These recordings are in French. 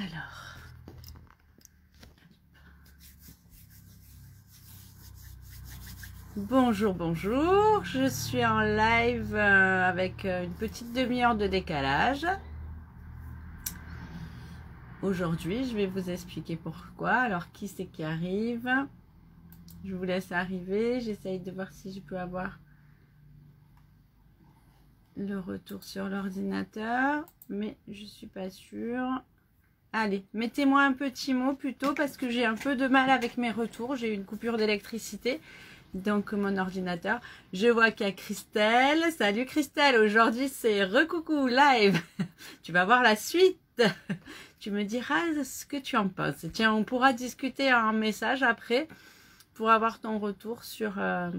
Alors, bonjour, bonjour, je suis en live avec une petite demi-heure de décalage. Aujourd'hui, je vais vous expliquer pourquoi. Alors, qui c'est qui arrive? Je vous laisse arriver, j'essaye de voir si je peux avoir le retour sur l'ordinateur, mais je suis pas sûre. Allez, mettez-moi un petit mot plutôt parce que j'ai un peu de mal avec mes retours. J'ai eu une coupure d'électricité, donc mon ordinateur. Je vois qu'il y a Christelle. Salut Christelle, aujourd'hui c'est recoucou live. Tu vas voir la suite. Tu me diras ce que tu en penses. Tiens, on pourra discuter en message après pour avoir ton retour sur le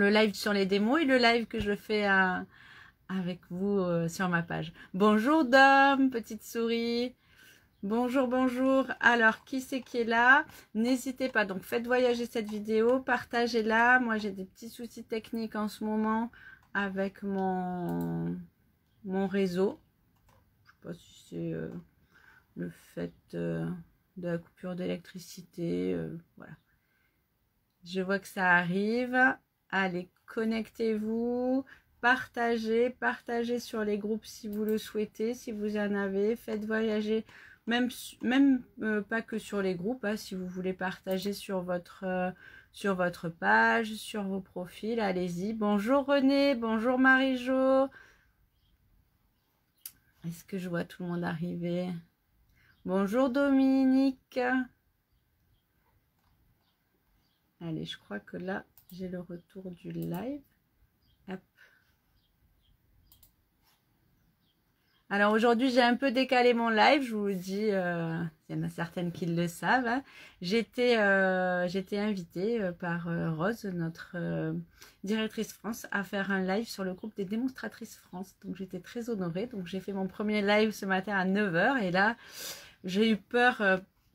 live sur les démos et le live que je fais avec vous sur ma page. Bonjour Dom, petite souris. Bonjour, bonjour. Alors, qui c'est qui est là? N'hésitez pas. Donc, faites voyager cette vidéo, partagez-la. Moi, j'ai des petits soucis techniques en ce moment avec mon réseau. Je sais pas si c'est le fait de la coupure d'électricité. Voilà. Je vois que ça arrive. Allez, connectez-vous. Partagez sur les groupes si vous le souhaitez, si vous en avez. Faites voyager, même pas que sur les groupes, hein, si vous voulez partager sur votre page, sur vos profils, allez-y. Bonjour René, bonjour Marie-Jo. Est-ce que je vois tout le monde arriver? Bonjour Dominique. Allez, je crois que là, j'ai le retour du live. Hop. Alors aujourd'hui, j'ai un peu décalé mon live, je vous le dis, il y en a certaines qui le savent. Hein. J'étais invitée par Rose, notre directrice France, à faire un live sur le groupe des démonstratrices France. Donc j'étais très honorée. Donc j'ai fait mon premier live ce matin à 9 h. Et là, j'ai eu peur,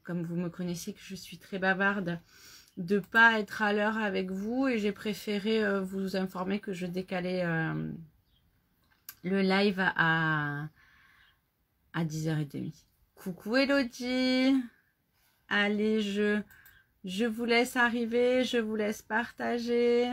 comme vous me connaissez, que je suis très bavarde, de pas être à l'heure avec vous. Et j'ai préféré vous informer que je décalais le live à 10h30. Coucou Elodie. Allez, je vous laisse arriver, je vous laisse partager.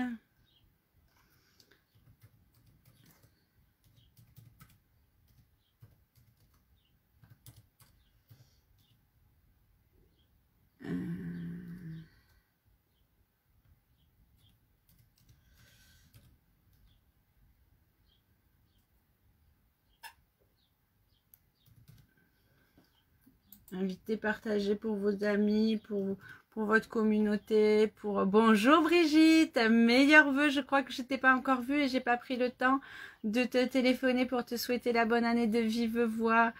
Invitez, partagez pour vos amis, pour votre communauté, pour... Bonjour Brigitte, meilleurs vœux, je crois que je t'ai pas encore vue et j'ai pas pris le temps de te téléphoner pour te souhaiter la bonne année de vive voix.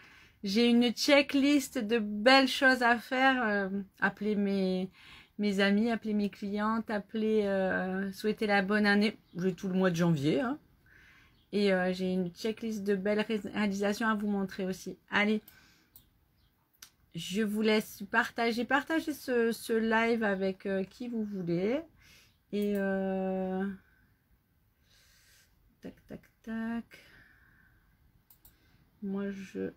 J'ai une checklist de belles choses à faire, appeler mes amis, appeler mes clientes, appeler, souhaiter la bonne année. J'ai tout le mois de janvier, hein. Et j'ai une checklist de belles réalisations à vous montrer aussi. Allez, je vous laisse partager ce live avec qui vous voulez. Et tac, tac, tac. Moi, je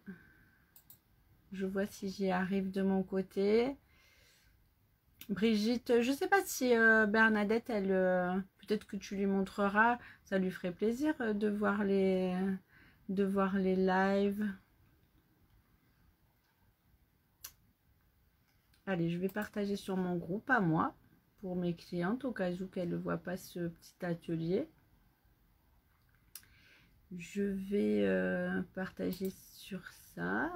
vois si j'y arrive de mon côté. Brigitte, je ne sais pas si Bernadette, elle, peut-être que tu lui montreras. Ça lui ferait plaisir de voir les lives. Allez, je vais partager sur mon groupe à moi, pour mes clientes, au cas où qu'elles ne voient pas ce petit atelier. Je vais partager sur ça.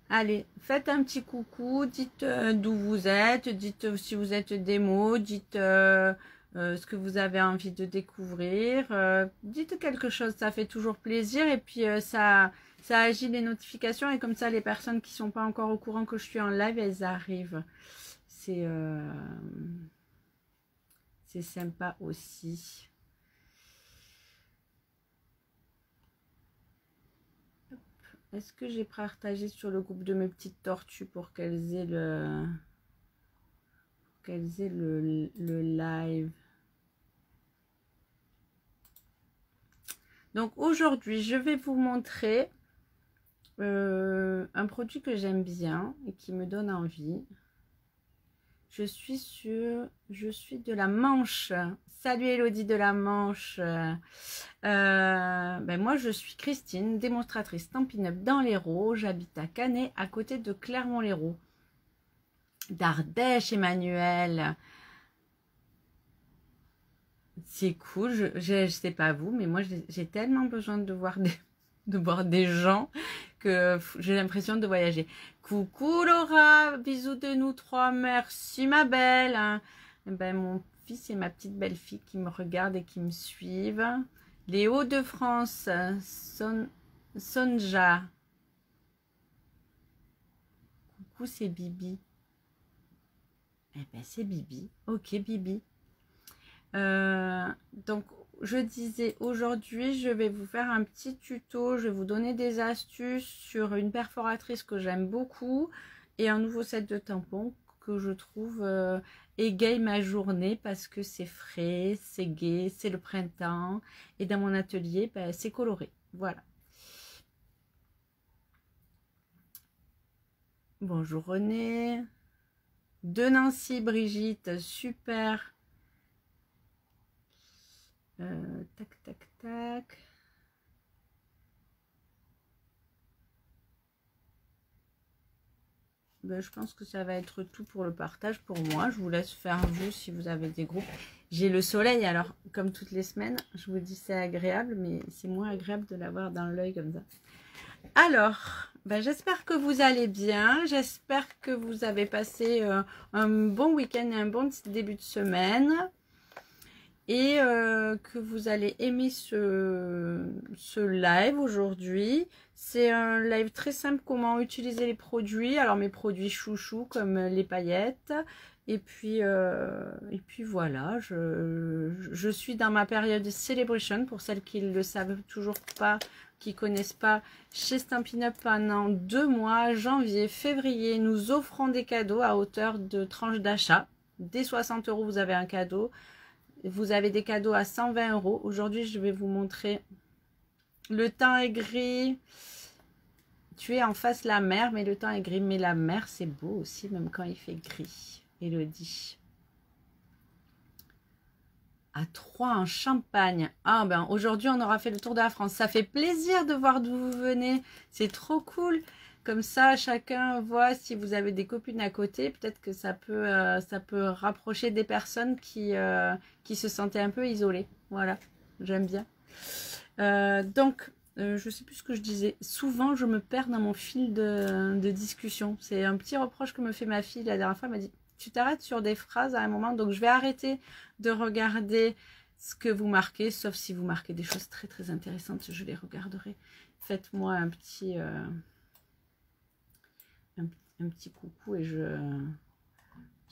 Allez, faites un petit coucou, dites d'où vous êtes, dites si vous êtes démo, dites ce que vous avez envie de découvrir, dites quelque chose, ça fait toujours plaisir et puis ça agit les notifications et comme ça les personnes qui sont pas encore au courant que je suis en live, elles arrivent. C'est sympa aussi. Est-ce que j'ai partagé sur le groupe de mes petites tortues pour qu'elles aient le live? Donc aujourd'hui, je vais vous montrer un produit que j'aime bien et qui me donne envie. Je suis de la Manche. Salut Elodie de la Manche. Moi, je suis Christine, démonstratrice Stampin' Up dans l'Hérault. J'habite à Canet, à côté de Clermont-Lérault. D'Ardèche, Emmanuel. C'est cool. Je sais pas vous, mais moi, j'ai tellement besoin de voir des gens que j'ai l'impression de voyager. Coucou Laura, bisous de nous trois, merci ma belle. Mon fils et ma petite belle-fille qui me regardent et qui me suivent. Les Hauts-de-France, Sonja. Coucou, c'est Bibi. C'est Bibi. Ok, Bibi. Donc, je disais, aujourd'hui, je vais vous faire un petit tuto. Je vais vous donner des astuces sur une perforatrice que j'aime beaucoup et un nouveau set de tampons que je trouve égaye ma journée parce que c'est frais, c'est gai, c'est le printemps. Et dans mon atelier, c'est coloré. Voilà. Bonjour René. De Nancy, Brigitte, super. Tac, tac, tac. Je pense que ça va être tout pour le partage pour moi. Je vous laisse faire vous si vous avez des groupes. J'ai le soleil, alors comme toutes les semaines, je vous dis c'est agréable, mais c'est moins agréable de l'avoir dans l'œil comme ça. Alors, j'espère que vous allez bien. J'espère que vous avez passé un bon week-end et un bon début de semaine. Et que vous allez aimer ce live aujourd'hui. C'est un live très simple, comment utiliser les produits. Alors mes produits chouchous comme les paillettes. Et puis voilà, je suis dans ma période Celebration. Pour celles qui ne le savent toujours pas, qui ne connaissent pas, chez Stampin' Up pendant 2 mois, janvier, février, nous offrons des cadeaux à hauteur de tranches d'achat. Dès 60 €, vous avez un cadeau. Vous avez des cadeaux à 120 €. Aujourd'hui, je vais vous montrer. Le temps est gris. Tu es en face la mer, mais le temps est gris. Mais la mer, c'est beau aussi, même quand il fait gris. Elodie. À 3 en Champagne. Ah aujourd'hui, on aura fait le tour de la France. Ça fait plaisir de voir d'où vous venez. C'est trop cool. Comme ça, chacun voit si vous avez des copines à côté. Peut-être que ça peut rapprocher des personnes qui se sentaient un peu isolées. Voilà, j'aime bien. Donc, je sais plus ce que je disais. Souvent, je me perds dans mon fil de discussion. C'est un petit reproche que me fait ma fille. La dernière fois, elle m'a dit, tu t'arrêtes sur des phrases à un moment. Donc, je vais arrêter de regarder ce que vous marquez. Sauf si vous marquez des choses très, très intéressantes, je les regarderai. Faites-moi un petit... un petit coucou et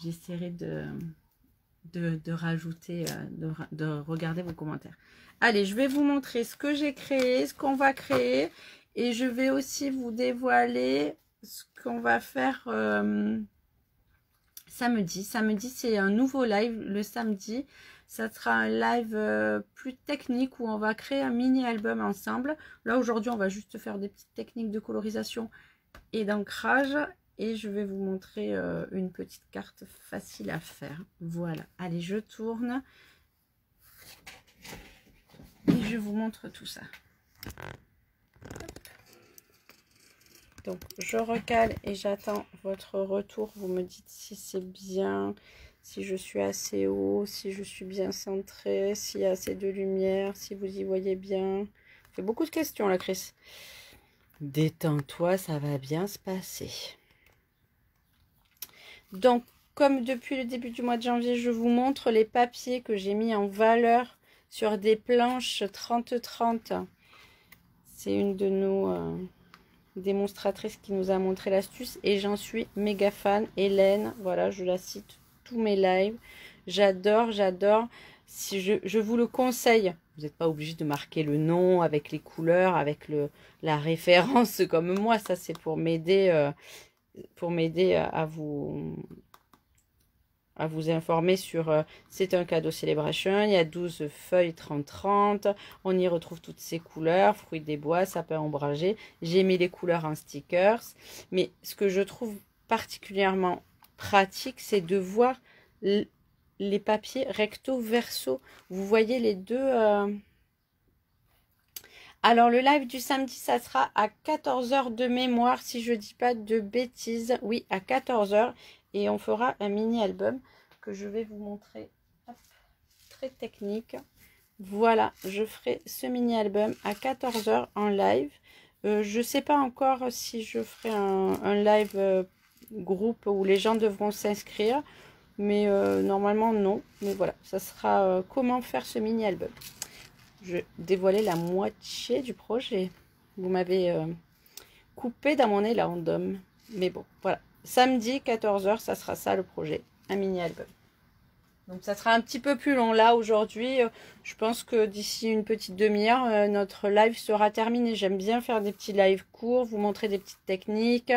j'essaierai de rajouter, de regarder vos commentaires. Allez, je vais vous montrer ce que j'ai créé, ce qu'on va créer et je vais aussi vous dévoiler ce qu'on va faire samedi. Samedi, c'est un nouveau live. Le samedi, ça sera un live plus technique où on va créer un mini album ensemble. Là, aujourd'hui, on va juste faire des petites techniques de colorisation et d'ancrage. Et je vais vous montrer une petite carte facile à faire. Voilà. Allez, je tourne. Et je vous montre tout ça. Donc, je recale et j'attends votre retour. Vous me dites si c'est bien, si je suis assez haut, si je suis bien centrée, s'il y a assez de lumière, si vous y voyez bien. Ça fait beaucoup de questions là, Chris. Détends-toi, ça va bien se passer. Donc, comme depuis le début du mois de janvier, je vous montre les papiers que j'ai mis en valeur sur des planches 30-30. C'est une de nos démonstratrices qui nous a montré l'astuce et j'en suis méga fan. Hélène, voilà, je la cite tous mes lives. J'adore, j'adore. Si je vous le conseille. Vous n'êtes pas obligé de marquer le nom avec les couleurs, avec la référence comme moi. Ça, c'est pour m'aider à vous à vous informer sur c'est un cadeau celebration. Il y a 12 feuilles 30-30. On y retrouve toutes ces couleurs, fruits des bois, sapin ombragé. J'ai mis les couleurs en stickers. Mais ce que je trouve particulièrement pratique, c'est de voir les papiers recto verso. Vous voyez les deux. Alors le live du samedi, ça sera à 14 h de mémoire, si je dis pas de bêtises. Oui, à 14 h. Et on fera un mini album que je vais vous montrer. Hop, très technique. Voilà, je ferai ce mini album à 14 h en live. Je sais pas encore si je ferai un live groupe où les gens devront s'inscrire. Mais normalement non. Mais voilà, ça sera comment faire ce mini album. Je dévoilais la moitié du projet. Vous m'avez coupé dans mon élan d'homme. Mais bon, voilà. Samedi, 14 h, ça sera ça le projet. Un mini-album. Donc ça sera un petit peu plus long. Là, aujourd'hui, je pense que d'ici une petite demi-heure, notre live sera terminé. J'aime bien faire des petits lives courts, vous montrer des petites techniques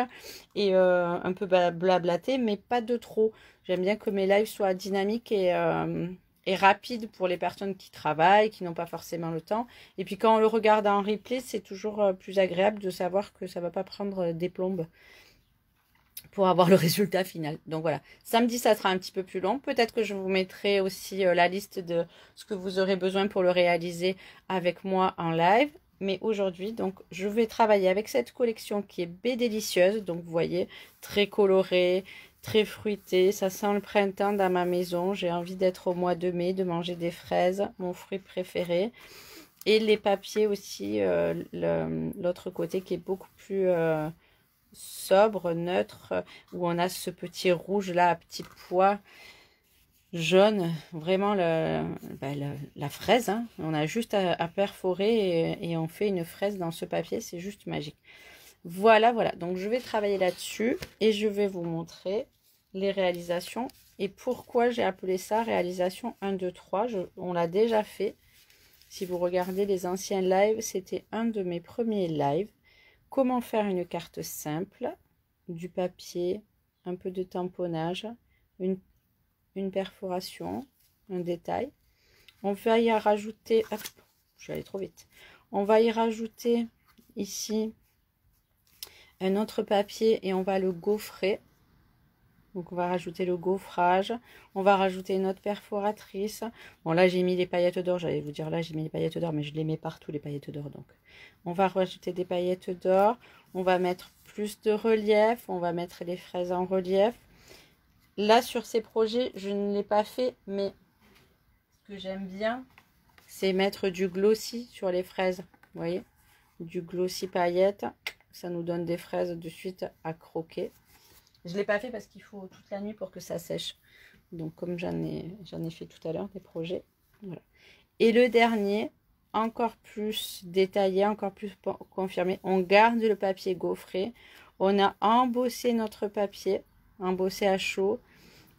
et un peu blablater, mais pas de trop. J'aime bien que mes lives soient dynamiques et rapides pour les personnes qui travaillent, qui n'ont pas forcément le temps. Et puis quand on le regarde en replay, c'est toujours plus agréable de savoir que ça ne va pas prendre des plombes pour avoir le résultat final. Donc voilà, samedi ça sera un petit peu plus long. Peut-être que je vous mettrai aussi la liste de ce que vous aurez besoin pour le réaliser avec moi en live. Mais aujourd'hui, donc, je vais travailler avec cette collection qui est délicieuse. Donc vous voyez, très colorée, très fruitée. Ça sent le printemps dans ma maison. J'ai envie d'être au mois de mai, de manger des fraises, mon fruit préféré. Et les papiers aussi, l'autre côté qui est beaucoup plus sobre, neutre, où on a ce petit rouge là à petits pois jaune, vraiment la fraise, hein. On a juste à perforer et on fait une fraise dans ce papier, c'est juste magique. Voilà, donc je vais travailler là-dessus et je vais vous montrer les réalisations et pourquoi j'ai appelé ça réalisation 1, 2, 3. On l'a déjà fait. Si vous regardez les anciens lives, c'était un de mes premiers lives. Comment faire une carte simple, du papier, un peu de tamponnage, une perforation, un détail. On va y rajouter, hop, je suis allée trop vite. On va y rajouter ici un autre papier et on va le gaufrer. Donc on va rajouter le gaufrage, on va rajouter une autre perforatrice. Bon là j'ai mis les paillettes d'or, j'allais vous dire là j'ai mis les paillettes d'or, mais je les mets partout les paillettes d'or. Donc on va rajouter des paillettes d'or, on va mettre plus de relief, on va mettre les fraises en relief. Là sur ces projets je ne l'ai pas fait, mais ce que j'aime bien c'est mettre du glossy sur les fraises. Vous voyez, du glossy paillettes, ça nous donne des fraises de suite à croquer. Je ne l'ai pas fait parce qu'il faut toute la nuit pour que ça sèche. Donc comme j'en ai fait tout à l'heure des projets. Voilà. Et le dernier, encore plus détaillé, encore plus confirmé. On garde le papier gaufré. On a embossé notre papier, embossé à chaud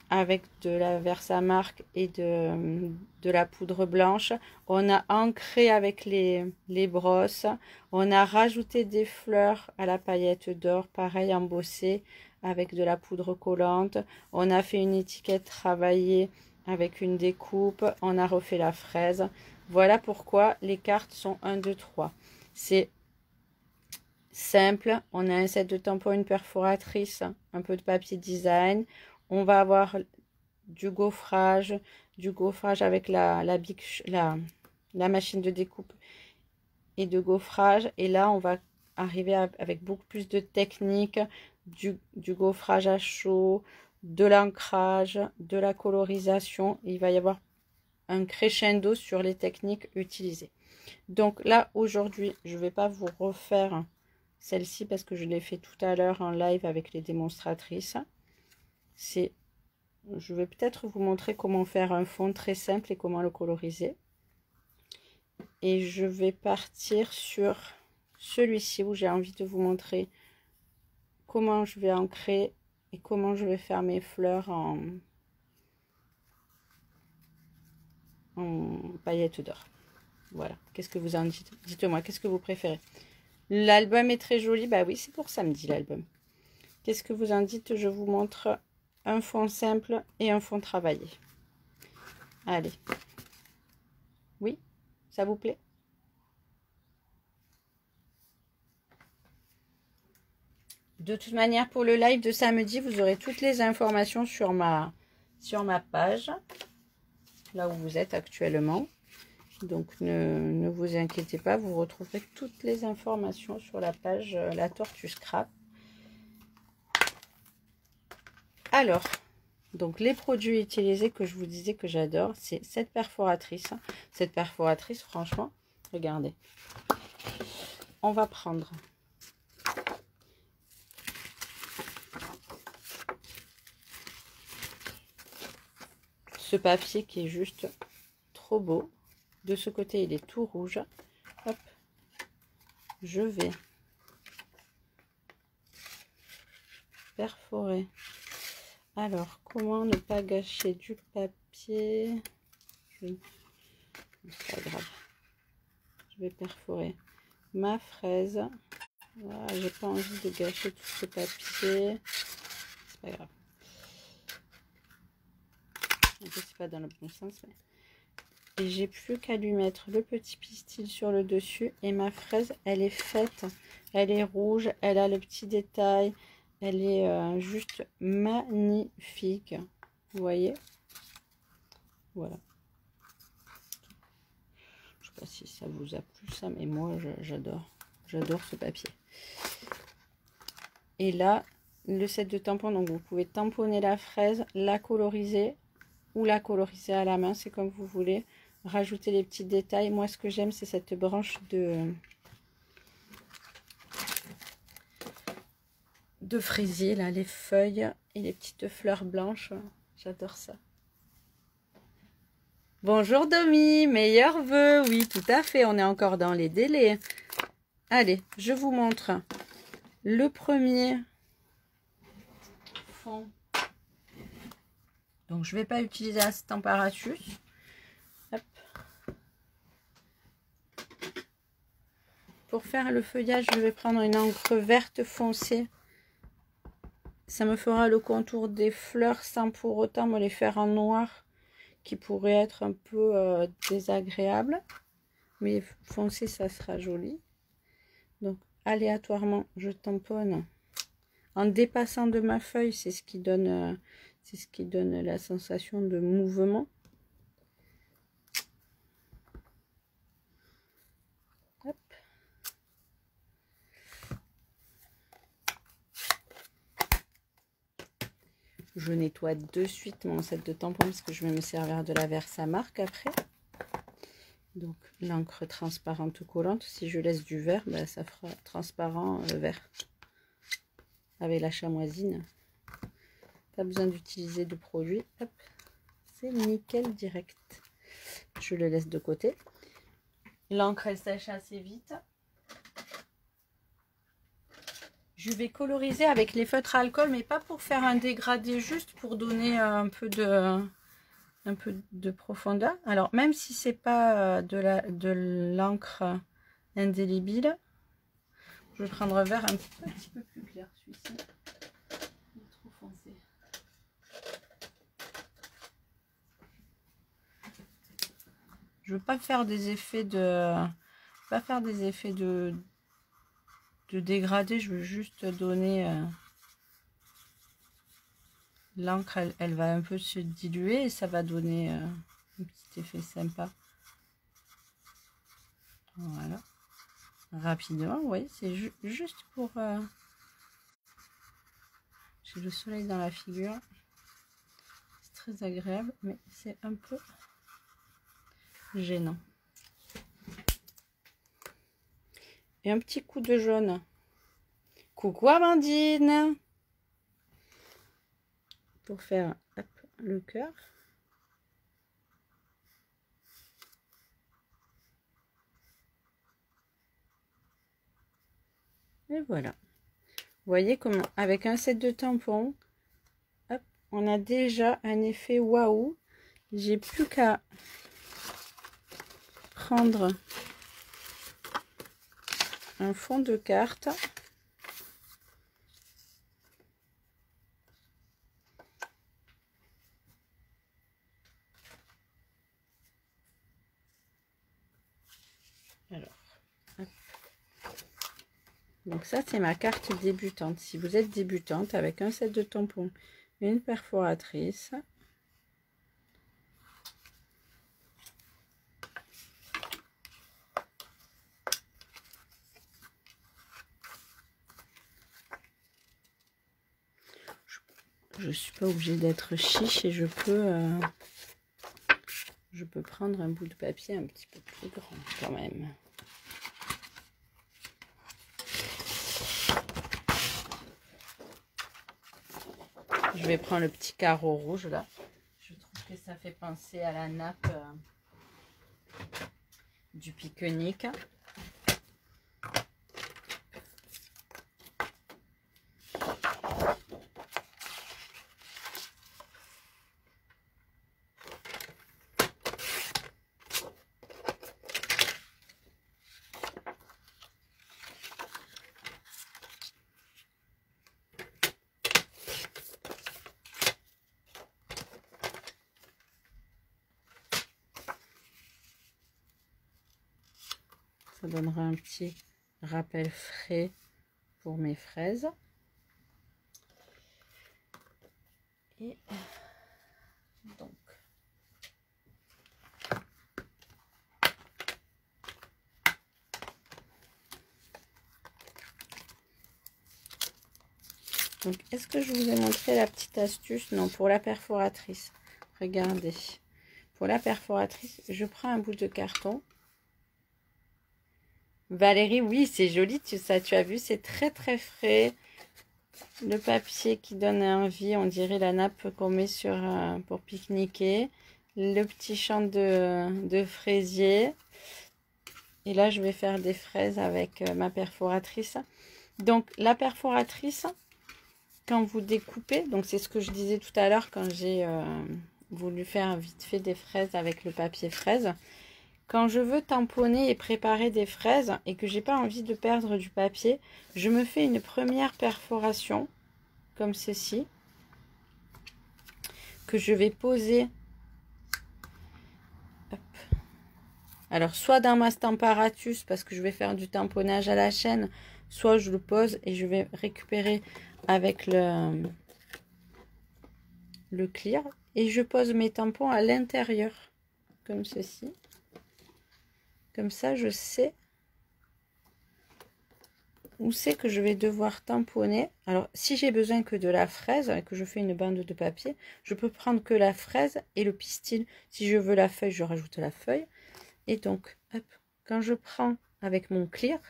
avec de la Versamark et de la poudre blanche. On a ancré avec les brosses. On a rajouté des fleurs à la paillette d'or, pareil embossé avec de la poudre collante. On a fait une étiquette travaillée avec une découpe. On a refait la fraise. Voilà pourquoi les cartes sont 1, 2, 3. C'est simple. On a un set de tampons, une perforatrice, un peu de papier design. On va avoir du gaufrage avec la machine de découpe et de gaufrage. Et là, on va arriver avec beaucoup plus de technique, du gaufrage à chaud, de l'ancrage, de la colorisation. Il va y avoir un crescendo sur les techniques utilisées. Donc là, aujourd'hui, je ne vais pas vous refaire celle-ci parce que je l'ai fait tout à l'heure en live avec les démonstratrices. Je vais peut-être vous montrer comment faire un fond très simple et comment le coloriser. Et je vais partir sur celui-ci où j'ai envie de vous montrer comment je vais ancrer et comment je vais faire mes fleurs en paillettes d'or. Voilà, qu'est-ce que vous en dites? Dites-moi, qu'est-ce que vous préférez? L'album est très joli, bah oui, c'est pour samedi l'album. Qu'est-ce que vous en dites? Je vous montre un fond simple et un fond travaillé. Allez. Oui, ça vous plaît? De toute manière, pour le live de samedi, vous aurez toutes les informations sur ma page, là où vous êtes actuellement. Donc, ne vous inquiétez pas, vous retrouverez toutes les informations sur la page La Tortue Scrap. Alors, donc les produits utilisés que je vous disais que j'adore, c'est cette perforatrice. Cette perforatrice, franchement, regardez. On va prendre ce papier qui est juste trop beau. De ce côté, il est tout rouge. Hop, je vais perforer. Alors, comment ne pas gâcher du papier? C'est pas grave. Je vais perforer ma fraise. Voilà, j'ai pas envie de gâcher tout ce papier. C'est pas grave. En plus, c'est pas dans le bon sens, mais... Et j'ai plus qu'à lui mettre le petit pistil sur le dessus. Et ma fraise, elle est faite. Elle est rouge. Elle a le petit détail. Elle est juste magnifique. Vous voyez? Voilà. Je sais pas si ça vous a plu ça, mais moi, j'adore. J'adore ce papier. Et là, le set de tampons. Donc, vous pouvez tamponner la fraise, la coloriser ou la coloriser à la main. C'est comme vous voulez. Rajouter les petits détails. Moi, ce que j'aime, c'est cette branche de fraisier, là, les feuilles et les petites fleurs blanches. J'adore ça. Bonjour Domi, meilleurs vœux. Oui, tout à fait, on est encore dans les délais. Allez, je vous montre le premier fond. Donc, je ne vais pas utiliser la Stamparatus. Hop. Pour faire le feuillage, je vais prendre une encre verte foncée. Ça me fera le contour des fleurs sans pour autant me les faire en noir, qui pourrait être un peu désagréable. Mais foncé, ça sera joli. Donc, aléatoirement, je tamponne. En dépassant de ma feuille, c'est ce qui donne la sensation de mouvement. Hop. Je nettoie de suite mon set de tampons parce que je vais me servir de la Versamark après. Donc l'encre transparente collante, si je laisse du vert, ben, ça fera transparent vert. Avec la chamoisine, pas besoin d'utiliser de produit. C'est nickel direct. Je le laisse de côté. L'encre elle sèche assez vite. Je vais coloriser avec les feutres à alcool, mais pas pour faire un dégradé, juste pour donner un peu de profondeur. Alors, même si c'est pas de l'encre indélébile, je vais prendre un vert un petit peu plus clair, celui-ci. Il est trop foncé. Je veux pas faire des effets de dégradé, je veux juste donner l'encre, elle va un peu se diluer et ça va donner un petit effet sympa. Voilà, rapidement, oui, c'est juste pour j'ai le soleil dans la figure, c'est très agréable, mais c'est un peu gênant. Et un petit coup de jaune. Coucou Amandine. Pour faire hop, le cœur. Et voilà. Vous voyez comment avec un set de tampons, hop, on a déjà un effet waouh. J'ai plus qu'à prendre un fond de carte. Alors, hop. Donc ça, c'est ma carte débutante. Si vous êtes débutante, avec un set de tampons, une perforatrice, je ne suis pas obligée d'être chiche et je peux prendre un bout de papier un petit peu plus grand quand même. Je vais prendre le petit carreau rouge là. Je trouve que ça fait penser à la nappe du pique-nique. Ça donnera un petit rappel frais pour mes fraises. Et donc, est-ce que je vous ai montré la petite astuce? Non, pour la perforatrice. Regardez. Pour la perforatrice, je prends un bout de carton. Valérie, oui, c'est joli, tu as vu, c'est très très frais. Le papier qui donne envie, on dirait la nappe qu'on met sur pour pique-niquer. Le petit champ de fraisier. Et là, je vais faire des fraises avec ma perforatrice. Donc, la perforatrice, quand vous découpez, donc c'est ce que je disais tout à l'heure quand j'ai voulu faire vite fait des fraises avec le papier fraise. Quand je veux tamponner et préparer des fraises et que j'ai pas envie de perdre du papier, je me fais une première perforation comme ceci que je vais poser. Hop. Alors soit dans ma Stamparatus parce que je vais faire du tamponnage à la chaîne, soit je le pose et je vais récupérer avec le clear et je pose mes tampons à l'intérieur comme ceci. Comme ça, je sais où c'est que je vais devoir tamponner. Alors, si j'ai besoin que de la fraise et que je fais une bande de papier, je peux prendre que la fraise et le pistil. Si je veux la feuille, je rajoute la feuille. Et donc, hop, quand je prends avec mon clear,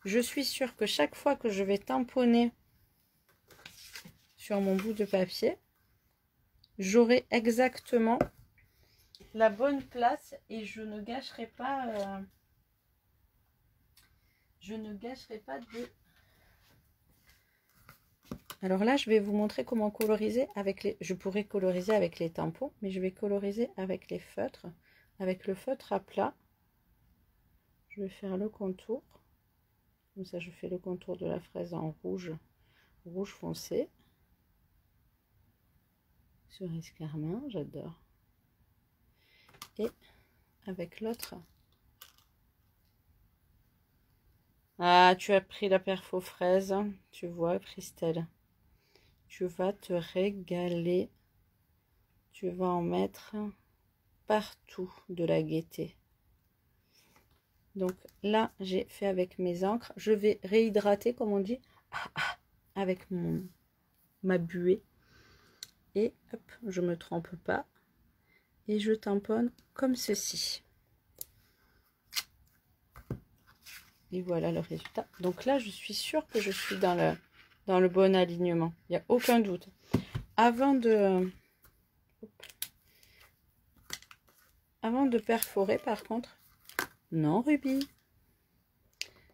je suis sûre que chaque fois que je vais tamponner sur mon bout de papier, j'aurai exactement la bonne place et je ne gâcherai pas de... Alors là, je vais vous montrer comment coloriser avec les... Je pourrais coloriser avec les tampons, mais je vais coloriser avec les feutres. Avec le feutre à plat, je vais faire le contour. Comme ça, je fais le contour de la fraise en rouge, rouge foncé. Cerise carmin, j'adore. Et avec l'autre. Ah, tu as pris la perfo fraise, tu vois, Christelle. Tu vas te régaler. Tu vas en mettre partout de la gaieté. Donc là, j'ai fait avec mes encres. Je vais réhydrater, comme on dit, avec ma buée. Et hop, je me trompe pas. Et je tamponne comme ceci. Et voilà le résultat. Donc là, je suis sûre que je suis dans le bon alignement. Il n'y a aucun doute. Avant de perforer, par contre, non, Ruby,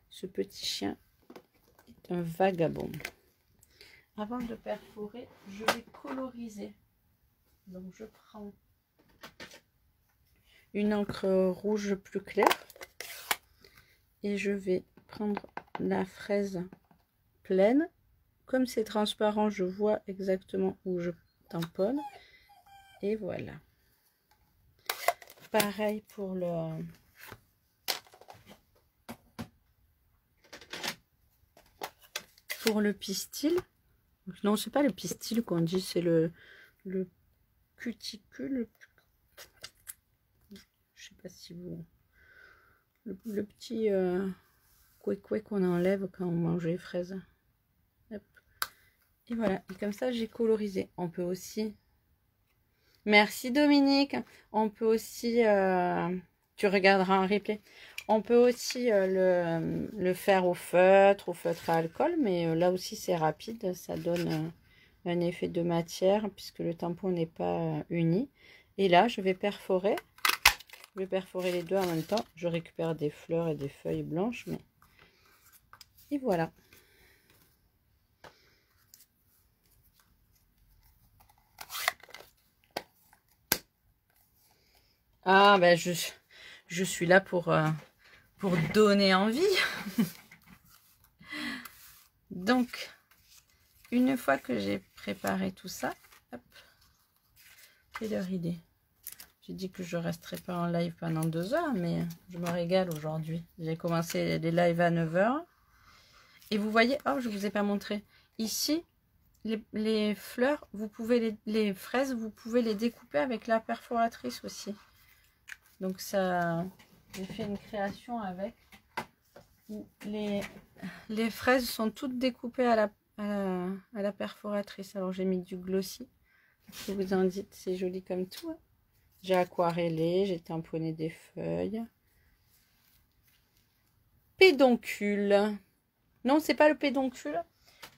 ce petit chien est un vagabond. Avant de perforer, je vais coloriser. Donc, je prends une encre rouge plus claire et je vais prendre la fraise pleine. Comme c'est transparent, je vois exactement où je tamponne. Et voilà. Pareil pour le pour le pistil. Non, c'est pas le pistil qu'on dit, c'est le cuticule. Je sais pas si vous... Le petit coué qu'on enlève quand on mange les fraises. Hop. Et voilà, et comme ça j'ai colorisé. On peut aussi... Merci Dominique. On peut aussi... tu regarderas un replay. On peut aussi le faire au feutre à alcool, mais là aussi c'est rapide, ça donne un effet de matière puisque le tampon n'est pas uni. Et là, je vais perforer les deux en même temps. Je récupère des fleurs et des feuilles blanches, mais et voilà. Ah ben je suis là pour donner envie. Donc, une fois que j'ai préparé tout ça, hop, quelle heure il est? J'ai dit que je ne resterai pas en live pendant 2 heures, mais je me régale aujourd'hui. J'ai commencé les lives à 9 heures. Et vous voyez, oh, je ne vous ai pas montré. Ici, les fleurs, vous pouvez les fraises, vous pouvez les découper avec la perforatrice aussi. Donc ça, j'ai fait une création avec. Les fraises sont toutes découpées à la perforatrice. Alors j'ai mis du glossy. Si vous en dites, c'est joli comme tout. Hein. J'ai aquarellé, j'ai tamponné des feuilles. Pédoncule. Non, c'est pas le pédoncule.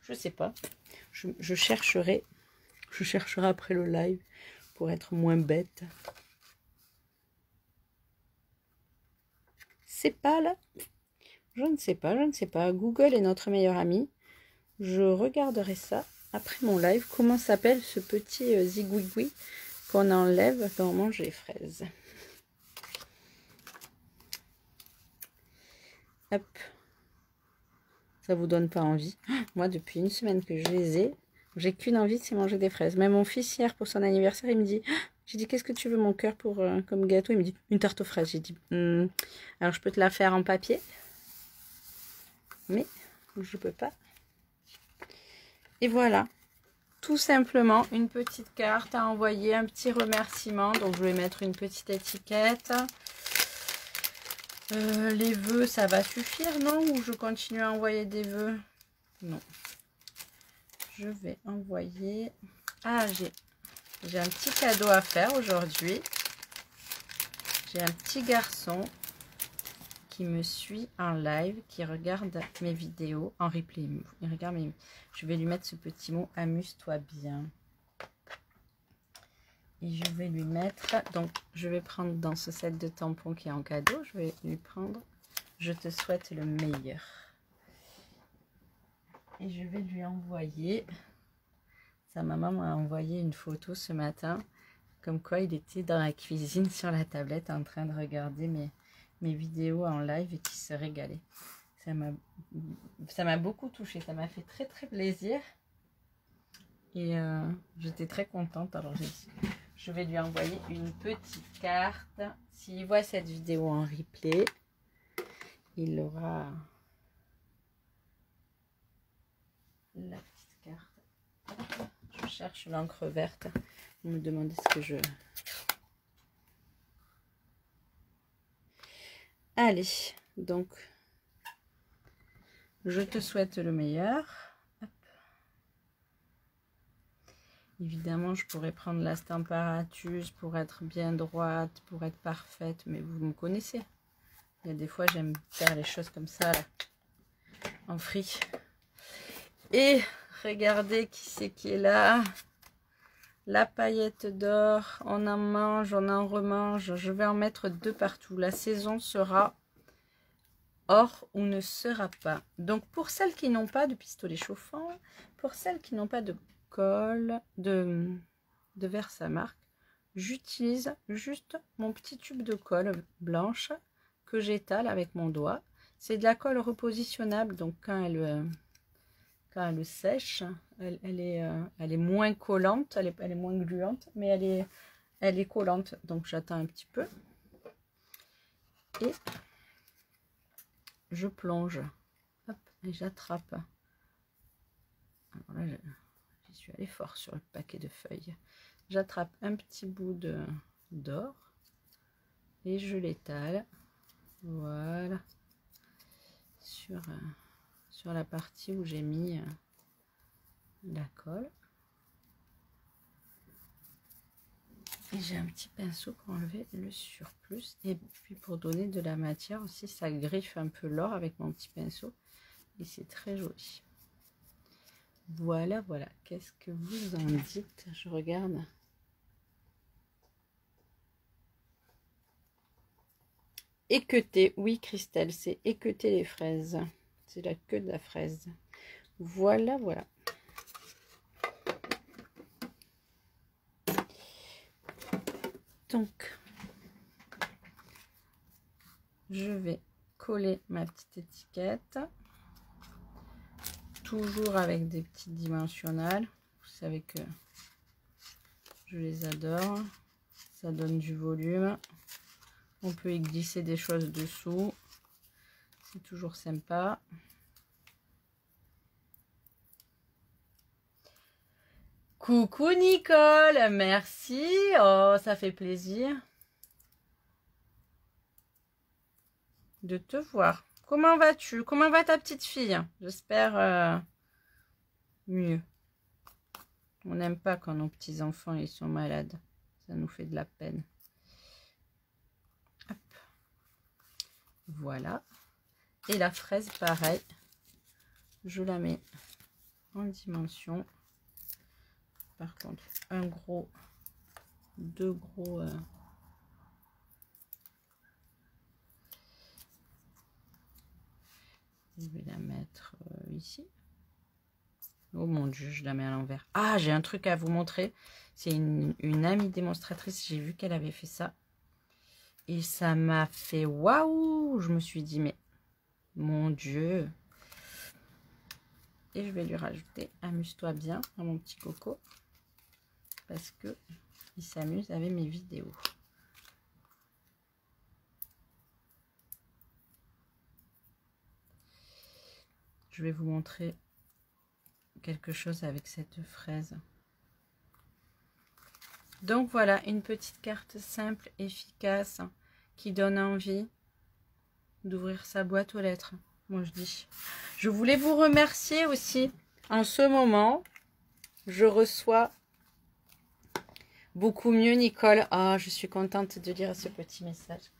Je sais pas. Je chercherai. Je chercherai après le live pour être moins bête. C'est pas là. Je ne sais pas, je ne sais pas. Google est notre meilleur ami. Je regarderai ça après mon live. Comment s'appelle ce petit zigouigoui qu'on enlève quand on mange les fraises. Hop. Ça vous donne pas envie? Moi, depuis une semaine que je les ai, j'ai qu'une envie, c'est manger des fraises. Même mon fils, hier, pour son anniversaire, il me dit... J'ai dit, qu'est-ce que tu veux, mon cœur, pour comme gâteau? Il me dit, une tarte aux fraises. J'ai dit, alors je peux te la faire en papier, mais je peux pas. Et voilà, tout simplement une petite carte à envoyer, un petit remerciement. Donc je vais mettre une petite étiquette. Les vœux, ça va suffire, non? Ou je continue à envoyer des vœux? Non. Je vais envoyer... Ah, j'ai un petit cadeau à faire aujourd'hui. J'ai un petit garçon qui me suit en live, qui regarde mes vidéos en replay. Il regarde mes... Je vais lui mettre ce petit mot, amuse-toi bien. Et je vais lui mettre, donc je vais prendre dans ce set de tampons qui est en cadeau, je vais lui prendre, je te souhaite le meilleur. Et je vais lui envoyer, sa maman m'a envoyé une photo ce matin, comme quoi il était dans la cuisine sur la tablette en train de regarder mes vidéos en live et qui se régalait. Ça m'a beaucoup touchée, ça m'a fait très très plaisir. Et j'étais très contente, alors j'ai dit, je vais lui envoyer une petite carte. S'il voit cette vidéo en replay, il aura la petite carte. Je cherche l'encre verte. Vous me demandez ce que je... Allez, donc, je te souhaite le meilleur. Hop. Évidemment, je pourrais prendre la Stamparatus pour être bien droite, pour être parfaite, mais vous me connaissez. Il y a des fois, j'aime faire les choses comme ça, là, en free. Et regardez qui c'est qui est là. La paillette d'or, on en mange, on en remange. Je vais en mettre 2 partout. La saison sera or ou ne sera pas. Donc, pour celles qui n'ont pas de pistolet chauffant, pour celles qui n'ont pas de colle, de Versamark, j'utilise juste mon petit tube de colle blanche que j'étale avec mon doigt. C'est de la colle repositionnable, donc quand elle sèche, elle est moins collante, elle est moins gluante, mais elle est collante. Donc j'attends un petit peu et je plonge. Hop, et j'attrape Alors là, j'y suis allée fort sur le paquet de feuilles. J'attrape un petit bout d'or et je l'étale. Voilà. Sur la partie où j'ai mis la colle. Et j'ai un petit pinceau pour enlever le surplus et puis pour donner de la matière aussi, ça griffe un peu l'or avec mon petit pinceau et c'est très joli. Voilà, voilà. Qu'est-ce que vous en dites? Je regarde. Équeuter, oui Christelle, c'est équeuter les fraises. C'est la queue de la fraise. Voilà, voilà. Donc, je vais coller ma petite étiquette. Toujours avec des petites dimensionnelles. Vous savez que je les adore. Ça donne du volume. On peut y glisser des choses dessous. C'est toujours sympa. Coucou Nicole, merci. Oh, ça fait plaisir de te voir. Comment vas-tu? Comment va ta petite fille? J'espère mieux. On n'aime pas quand nos petits-enfants ils sont malades. Ça nous fait de la peine. Hop. Voilà. Et la fraise, pareil. Je la mets en dimension. Par contre, deux gros... Je vais la mettre ici. Oh mon Dieu, je la mets à l'envers. Ah, j'ai un truc à vous montrer. C'est une amie démonstratrice. J'ai vu qu'elle avait fait ça. Et ça m'a fait waouh. Je me suis dit, mais mon Dieu. Et je vais lui rajouter amuse-toi bien à mon petit coco. Parce que il s'amuse avec mes vidéos. Je vais vous montrer quelque chose avec cette fraise. Donc voilà, une petite carte simple, efficace, qui donne envie d'ouvrir sa boîte aux lettres. Moi je dis. Je voulais vous remercier aussi. En ce moment, je reçois beaucoup mieux Nicole. Ah, je suis contente de lire ce petit message.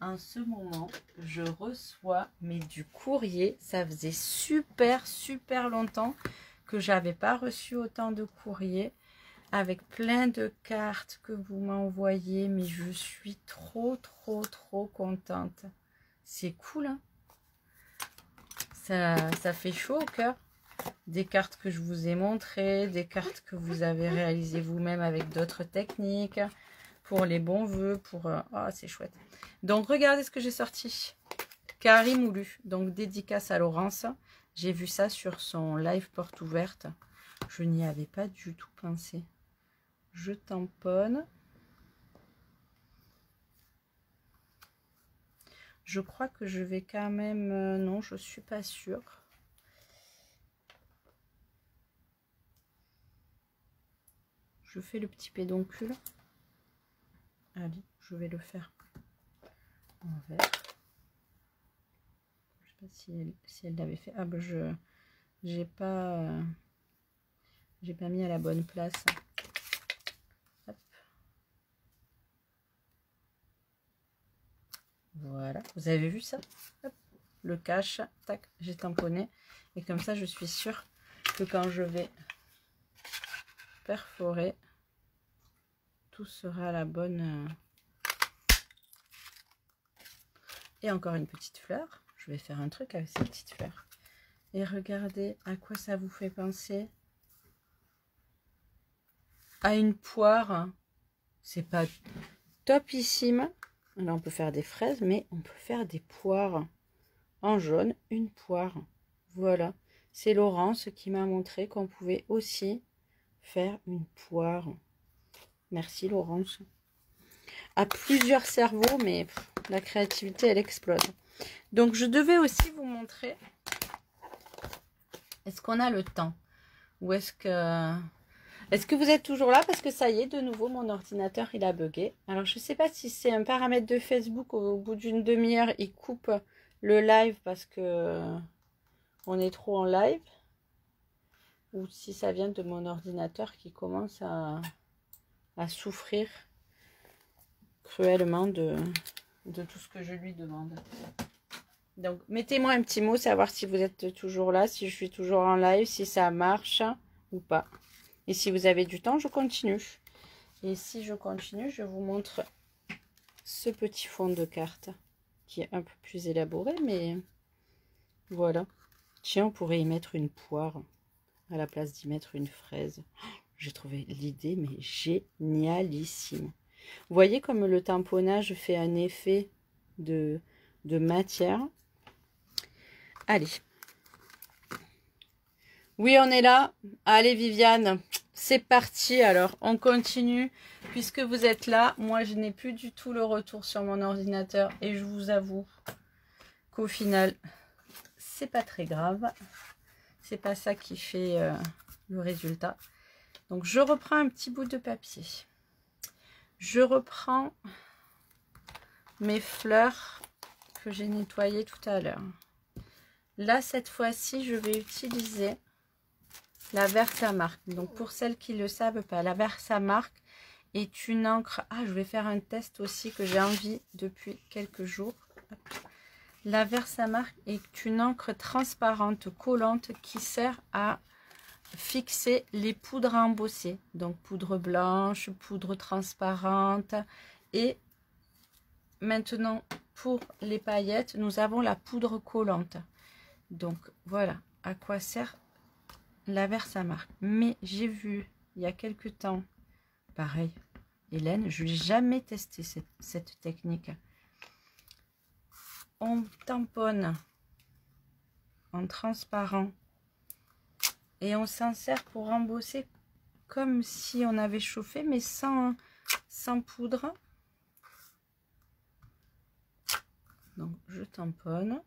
En ce moment, je reçois du courrier. Ça faisait super longtemps que j'avais pas reçu autant de courriers avec plein de cartes que vous m'envoyez. Mais je suis trop contente. C'est cool, hein? Ça fait chaud au cœur. Des cartes que je vous ai montrées, des cartes que vous avez réalisées vous-même avec d'autres techniques, pour les bons vœux, pour... Oh, c'est chouette. Donc, regardez ce que j'ai sorti. Karim Oulu, donc dédicace à Laurence. J'ai vu ça sur son live porte ouverte. Je n'y avais pas du tout pensé. Je tamponne. Je crois que je vais quand même... non, je suis pas sûre. Je fais le petit pédoncule. Allez, je vais le faire en vert. Je sais pas si elle l'avait fait. Ah ben j'ai pas mis à la bonne place. Hop. Voilà, vous avez vu ça? Hop. Le cache, tac, j'ai tamponné. Et comme ça, je suis sûre que quand je vais perforer, tout sera à la bonne. Et encore une petite fleur. Je vais faire un truc avec ces petites fleurs. Et regardez à quoi ça vous fait penser. À une poire. C'est pas topissime. Là, on peut faire des fraises, mais on peut faire des poires. En jaune, une poire. Voilà. C'est Laurence qui m'a montré qu'on pouvait aussi faire une poire. Merci Laurence. À plusieurs cerveaux, mais la créativité, elle explose. Donc, je devais aussi vous montrer. Est-ce qu'on a le temps? Ou est-ce que vous êtes toujours là? Parce que ça y est, de nouveau, mon ordinateur, il a bugué. Alors, je ne sais pas si c'est un paramètre de Facebook. Au bout d'une demi-heure, il coupe le live parce que on est trop en live. Ou si ça vient de mon ordinateur qui commence à souffrir cruellement de tout ce que je lui demande. Donc, mettez-moi un petit mot, savoir si vous êtes toujours là, si je suis toujours en live, si ça marche ou pas. Et si vous avez du temps, je continue. Et si je continue, je vous montre ce petit fond de carte qui est un peu plus élaboré, mais voilà. Tiens, on pourrait y mettre une poire à la place d'y mettre une fraise. J'ai trouvé l'idée, mais génialissime. Vous voyez comme le tamponnage fait un effet de matière. Allez. Oui, on est là. Allez, Viviane, c'est parti. Alors, on continue. Puisque vous êtes là, moi, je n'ai plus du tout le retour sur mon ordinateur. Et je vous avoue qu'au final, c'est pas très grave. C'est pas ça qui fait le résultat. Donc, je reprends un petit bout de papier. Je reprends mes fleurs que j'ai nettoyées tout à l'heure. Là, cette fois-ci, je vais utiliser la Versamark. Donc, pour celles qui ne le savent pas, la Versamark est une encre. Ah, je vais faire un test aussi que j'ai envie depuis quelques jours. La Versamark est une encre transparente, collante, qui sert à fixer les poudres à embosser. Donc, poudre blanche, poudre transparente. Et maintenant, pour les paillettes, nous avons la poudre collante. Donc, voilà à quoi sert la Versamark. Mais j'ai vu il y a quelque temps, pareil, Hélène, je n'ai jamais testé cette technique. On tamponne en transparent et on s'en sert pour embosser comme si on avait chauffé, mais sans poudre. Donc, je tamponne.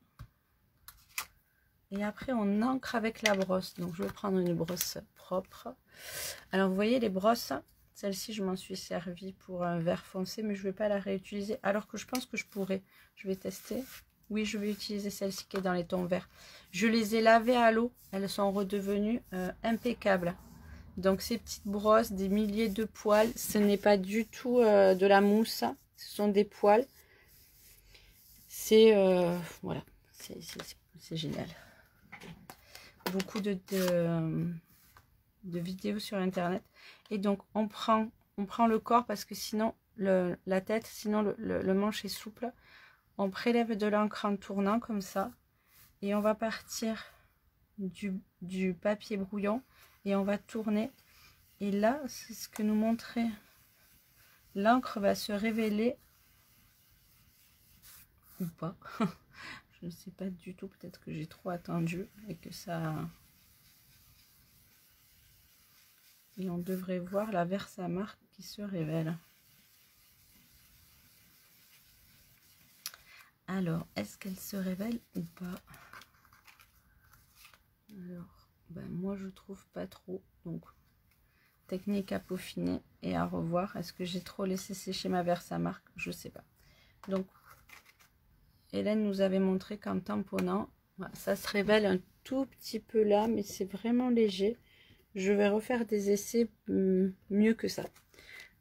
Et après, on encre avec la brosse. Donc, je vais prendre une brosse propre. Alors, vous voyez les brosses, celle-ci, je m'en suis servi pour un vert foncé, mais je ne vais pas la réutiliser. Alors que je pense que je pourrais. Je vais tester. Oui, je vais utiliser celle-ci qui est dans les tons verts. Je les ai lavées à l'eau. Elles sont redevenues impeccables. Donc, ces petites brosses, des milliers de poils, ce n'est pas du tout de la mousse. Ce sont des poils. C'est voilà, c'est génial. Beaucoup de vidéos sur internet. Et donc on prend le corps parce que sinon la tête, sinon le manche est souple. On prélève de l'encre en tournant comme ça. Et on va partir du papier brouillon. Et on va tourner. Et là, c'est ce que nous montrait. L'encre va se révéler. Ou pas. Je ne sais pas du tout, peut-être que j'ai trop attendu et que ça... Et on devrait voir la Versamark qui se révèle. Alors, est-ce qu'elle se révèle ou pas? Alors, ben moi je trouve pas trop. Donc, technique à peaufiner et à revoir. Est-ce que j'ai trop laissé sécher ma Versamark? Je sais pas. Donc, Hélène nous avait montré qu'en tamponnant, ça se révèle un tout petit peu là, mais c'est vraiment léger. Je vais refaire des essais mieux que ça.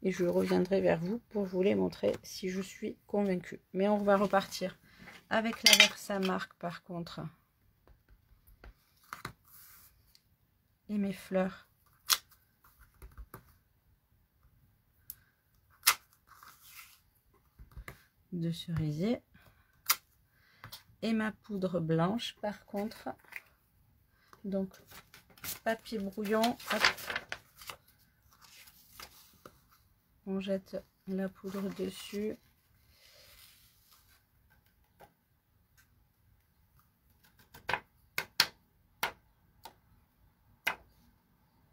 Et je reviendrai vers vous pour vous les montrer si je suis convaincue. Mais on va repartir avec la Versamark par contre. Et mes fleurs. De cerisier. Et ma poudre blanche par contre. Donc papier brouillon, hop. On jette la poudre dessus.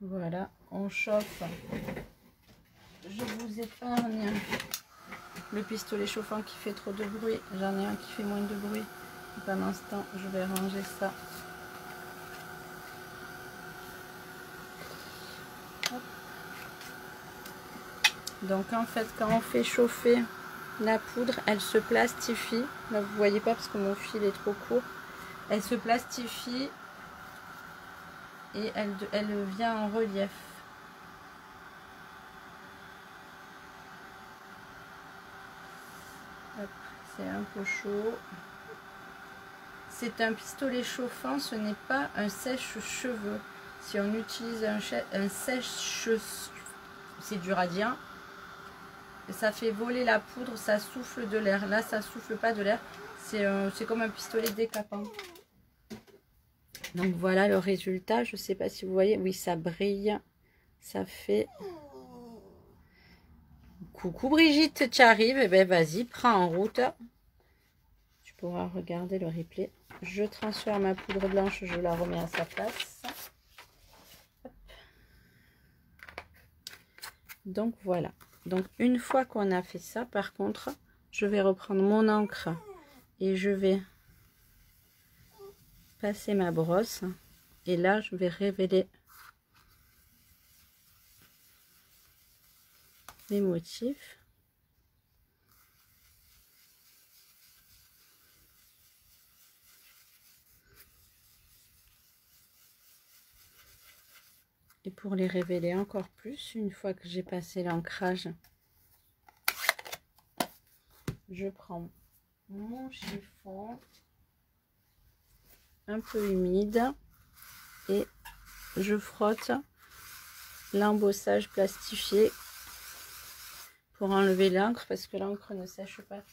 Voilà, on chauffe. Je vous épargne le pistolet chauffant qui fait trop de bruit. J'en ai un qui fait moins de bruit. Pendant ce temps, je vais ranger ça. Donc en fait, quand on fait chauffer la poudre, elle se plastifie. Là, vous voyez pas parce que mon fil est trop court. Elle se plastifie et elle vient en relief. C'est un peu chaud. C'est un pistolet chauffant, ce n'est pas un sèche-cheveux. Si on utilise un sèche-cheveux, c'est dur à dire. Ça fait voler la poudre, ça souffle de l'air. Là, ça souffle pas de l'air. C'est comme un pistolet décapant. Donc voilà le résultat. Je ne sais pas si vous voyez. Oui, ça brille. Ça fait... Coucou Brigitte, tu arrives. Eh bien, vas-y, prends en route. Tu pourras regarder le replay. Je transfère ma poudre blanche, je la remets à sa place. Hop. Donc voilà. Donc une fois qu'on a fait ça, par contre, je vais reprendre mon encre et je vais passer ma brosse. Et là, je vais révéler les motifs. Et pour les révéler encore plus, une fois que j'ai passé l'ancrage, je prends mon chiffon un peu humide et je frotte l'embossage plastifié pour enlever l'encre parce que l'encre ne sèche pas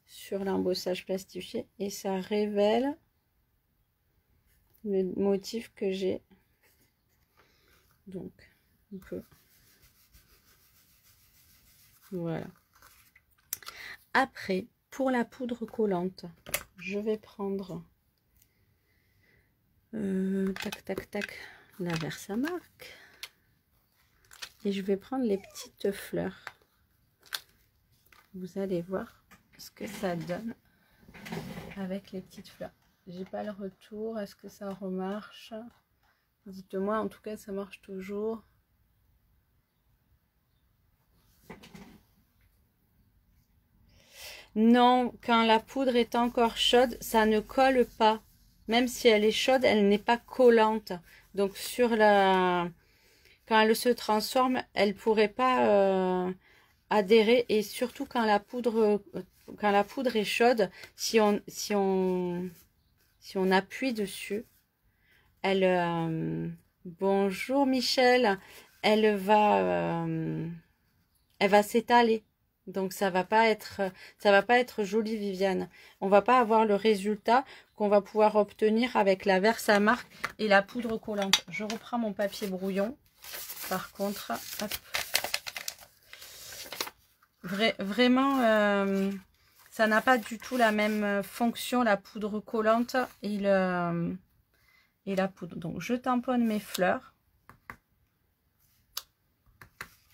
sur l'embossage plastifié et ça révèle le motif que j'ai. Donc on peut, voilà. Après, pour la poudre collante, je vais prendre tac tac tac la Versamark et je vais prendre les petites fleurs. Vous allez voir ce que ça donne avec les petites fleurs. J'ai pas le retour, est-ce que ça remarche? Dites-moi, en tout cas ça marche toujours. Non, quand la poudre est encore chaude, ça ne colle pas. Même si elle est chaude, elle n'est pas collante. Donc sur la... quand elle se transforme, elle pourrait pas adhérer. Et surtout quand la poudre est chaude, si on appuie dessus, elle... bonjour Michel, elle va s'étaler. Donc ça va pas être joli Viviane. On va pas avoir le résultat qu'on va pouvoir obtenir avec la Versamark et la poudre collante. Je reprends mon papier brouillon. Par contre, hop. Vraiment, ça n'a pas du tout la même fonction, la poudre collante et la poudre. Donc je tamponne mes fleurs.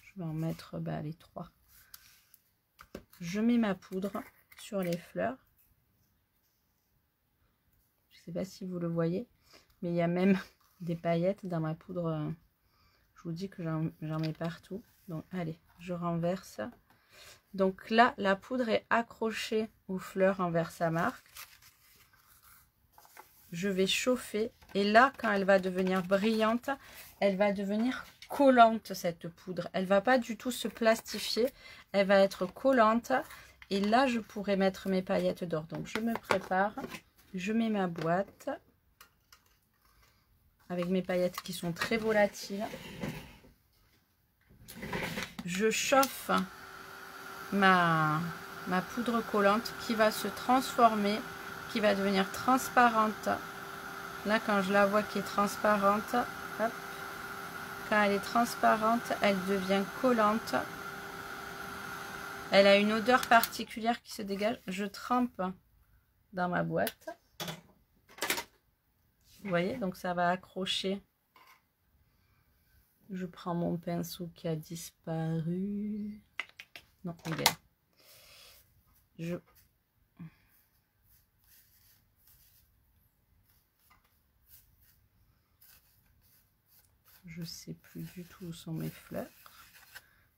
Je vais en mettre les 3. Je mets ma poudre sur les fleurs. Je ne sais pas si vous le voyez, mais il y a même des paillettes dans ma poudre. Je vous dis que j'en mets partout. Donc allez, je renverse. Donc là, la poudre est accrochée aux fleurs en Versamark. Je vais chauffer. Et là, quand elle va devenir brillante, elle va devenir collante, cette poudre. Elle va pas du tout se plastifier. Elle va être collante. Et là, je pourrais mettre mes paillettes d'or. Donc, je me prépare. Je mets ma boîte. Avec mes paillettes qui sont très volatiles. Je chauffe ma poudre collante qui va se transformer, qui va devenir transparente. Là, quand je la vois qui est transparente, hop, quand elle est transparente, elle devient collante. Elle a une odeur particulière qui se dégage. Je trempe dans ma boîte. Vous voyez, donc ça va accrocher. Je prends mon pinceau qui a disparu. Non, il est là. Je sais plus du tout où sont mes fleurs.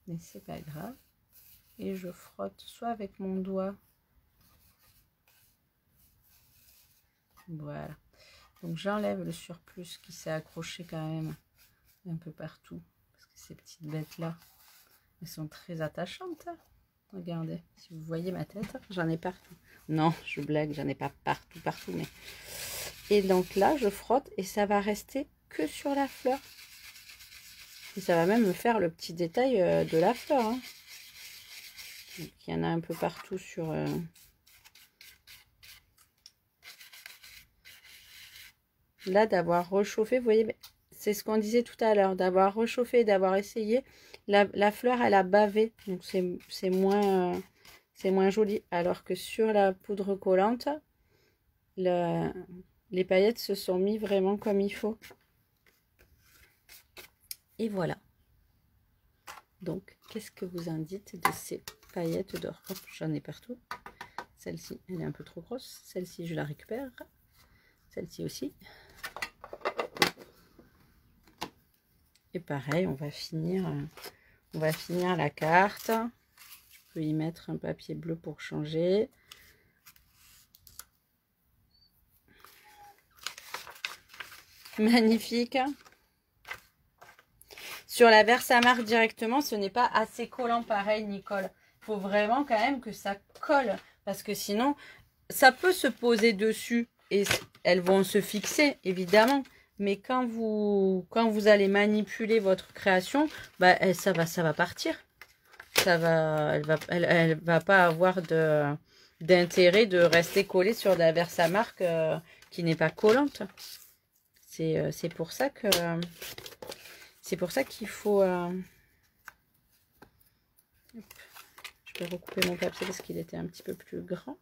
mais c'est pas grave. Et je frotte soit avec mon doigt. Voilà. Donc j'enlève le surplus qui s'est accroché quand même un peu partout. Parce que ces petites bêtes-là, elles sont très attachantes. Regardez, si vous voyez ma tête, j'en ai partout. Non, je blague, j'en ai pas partout, mais... Et donc là, je frotte et ça va rester que sur la fleur. Et ça va même me faire le petit détail de la fleur. Hein. Donc, il y en a un peu partout sur... Là, d'avoir réchauffé, vous voyez, c'est ce qu'on disait tout à l'heure, d'avoir réchauffé, d'avoir essayé. La fleur, elle a bavé, donc c'est moins joli. Alors que sur la poudre collante, les paillettes se sont mis vraiment comme il faut. Et voilà. Donc, qu'est-ce que vous en dites de ces paillettes d'or? J'en ai partout. Celle-ci, elle est un peu trop grosse. Celle-ci, je la récupère. Celle-ci aussi. Et pareil, on va finir la carte. Je peux y mettre un papier bleu pour changer. Magnifique. Sur la Versamark directement, ce n'est pas assez collant pareil, Nicole. Il faut vraiment quand même que ça colle. Parce que sinon, ça peut se poser dessus et elles vont se fixer, évidemment. Mais quand vous allez manipuler votre création, bah, ça va partir. Elle va pas avoir d'intérêt de rester collée sur de la Versamark qui n'est pas collante. C'est pour ça que qu'il faut... Je vais recouper mon papier parce qu'il était un petit peu plus grand.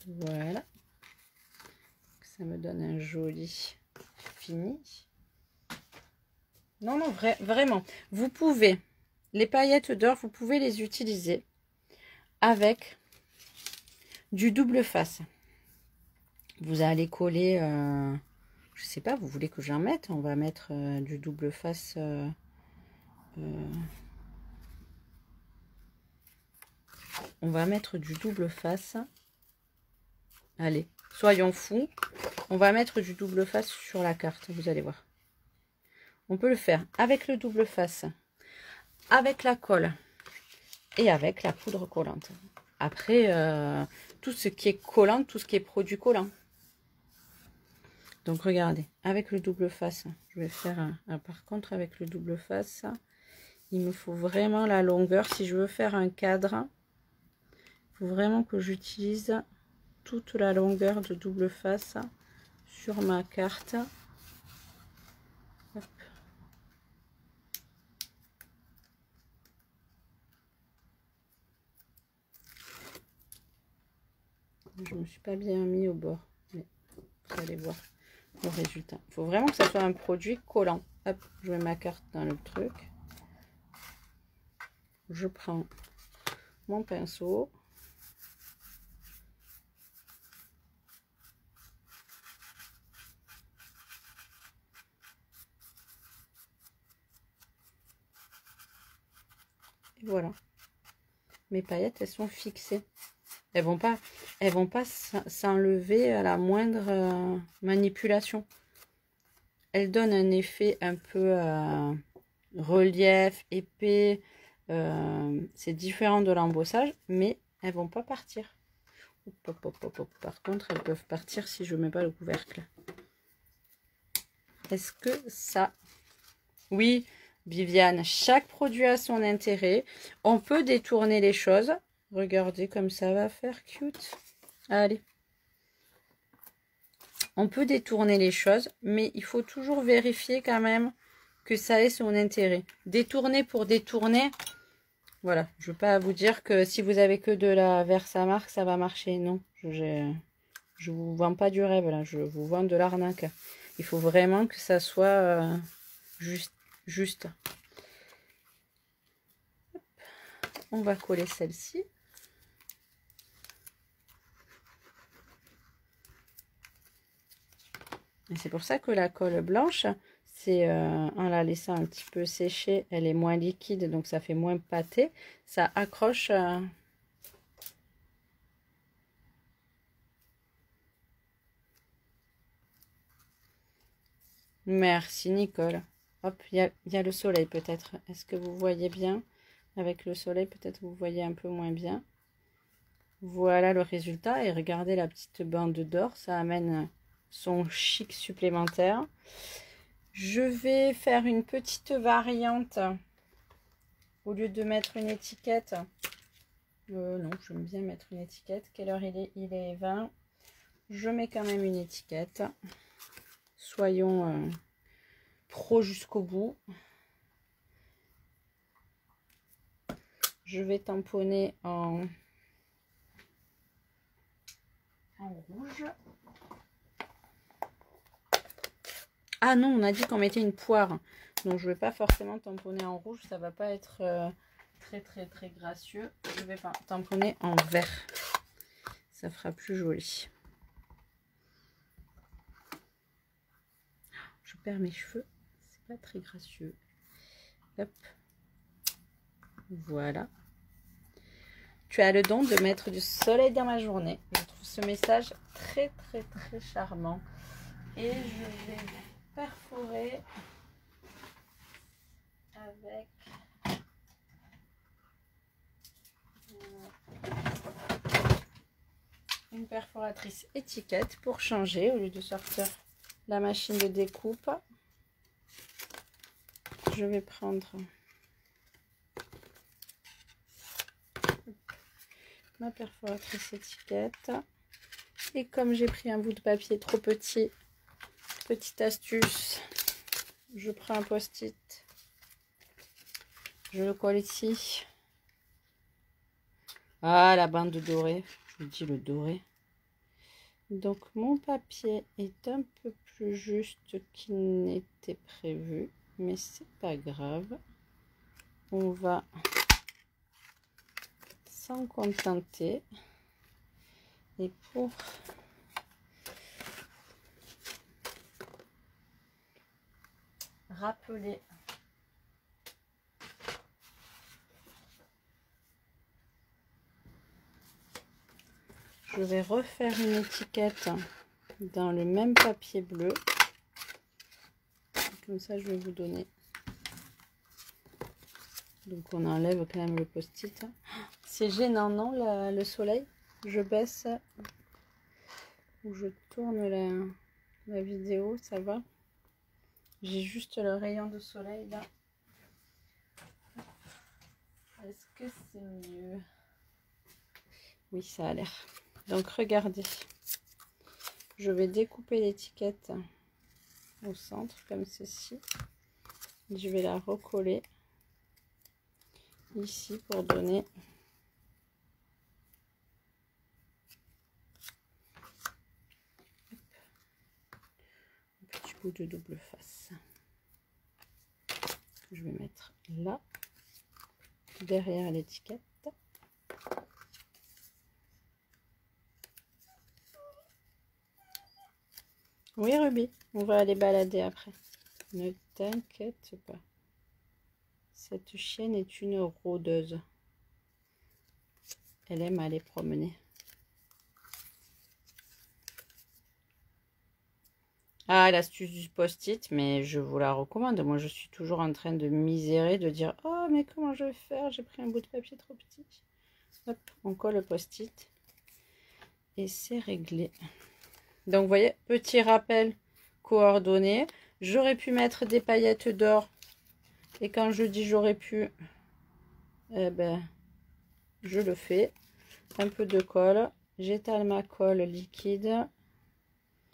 Voilà. Ça me donne un joli fini. Non, non, vraiment. Vous pouvez, les paillettes d'or, vous pouvez les utiliser avec du double face. Vous allez coller, je sais pas, vous voulez que j'en mette? On va mettre du double face. On va mettre du double face. Allez, soyons fous. On va mettre du double face sur la carte, vous allez voir. On peut le faire avec le double face, avec la colle et avec la poudre collante. Après, tout ce qui est collant, tout ce qui est produit collant. Donc, regardez, avec le double face, je vais faire par contre, avec le double face, il me faut vraiment la longueur. Si je veux faire un cadre, il faut vraiment que j'utilise toute la longueur de double face sur ma carte. Hop. Je me suis pas bien mis au bord, mais vous allez voir le résultat. Il faut vraiment que ça soit un produit collant. Hop, je mets ma carte dans le truc. Je prends mon pinceau. Et voilà. Mes paillettes, elles sont fixées. Elles vont pas s'enlever à la moindre manipulation. Elles donnent un effet un peu relief, épais. C'est différent de l'embossage, mais elles vont pas partir. Par contre, elles peuvent partir si je mets pas le couvercle. Est-ce que ça... Oui, Viviane, chaque produit a son intérêt. On peut détourner les choses. Regardez comme ça va faire cute. Allez. On peut détourner les choses, mais il faut toujours vérifier quand même que ça ait son intérêt. Détourner pour détourner, voilà. Je ne veux pas vous dire que si vous avez que de la Versamark, ça va marcher. Non, je vous vends pas du rêve là. Je vous vends de l'arnaque. Il faut vraiment que ça soit juste. On va coller celle-ci. Et c'est pour ça que la colle blanche, C'est en la laissant un petit peu sécher, elle est moins liquide, donc ça fait moins pâté. Ça accroche. Merci Nicole. Hop, il y a le soleil peut-être. Est-ce que vous voyez bien? Avec le soleil, peut-être vous voyez un peu moins bien. Voilà le résultat. Et regardez la petite bande d'or. Ça amène son chic supplémentaire. Je vais faire une petite variante. Au lieu de mettre une étiquette. Non, j'aime bien mettre une étiquette. Quelle heure il est? Il est 20. Je mets quand même une étiquette. Soyons pro jusqu'au bout. Je vais tamponner en rouge. Ah non, on a dit qu'on mettait une poire. Donc je ne vais pas forcément tamponner en rouge. Ça va pas être très gracieux. Je vais tamponner en vert. Ça fera plus joli. Je perds mes cheveux. C'est pas très gracieux. Hop. Voilà. Tu as le don de mettre du soleil dans ma journée. Je trouve ce message très charmant. Et je vais perforer avec une perforatrice étiquette pour changer au lieu de sortir la machine de découpe. Je vais prendre ma perforatrice étiquette et comme j'ai pris un bout de papier trop petit, petite astuce, je prends un post-it, je le colle ici. Ah, la bande dorée, je vous dis le doré. Donc mon papier est un peu plus juste qu'il n'était prévu, mais c'est pas grave. On va s'en contenter. Et pour rappeler je vais refaire une étiquette dans le même papier bleu. Comme ça, je vais vous donner. Donc, on enlève quand même le post-it. C'est gênant, non, le soleil? Je baisse ou je tourne la vidéo, ça va? J'ai juste le rayon de soleil là. Est-ce que c'est mieux? Oui, ça a l'air. Donc, regardez. Je vais découper l'étiquette au centre comme ceci. Je vais la recoller ici pour donner un petit bout de double face que je vais mettre là derrière l'étiquette. Oui Ruby, on va aller balader après. Ne t'inquiète pas. Cette chienne est une rôdeuse. Elle aime aller promener. Ah, l'astuce du post-it, mais je vous la recommande. Moi, je suis toujours en train de misérer, de dire « Oh, mais comment je vais faire? J'ai pris un bout de papier trop petit. » Hop, on colle le post-it. Et c'est réglé. Donc, vous voyez, petit rappel coordonné. J'aurais pu mettre des paillettes d'or. Et quand je dis j'aurais pu, eh ben, je le fais. Un peu de colle. J'étale ma colle liquide.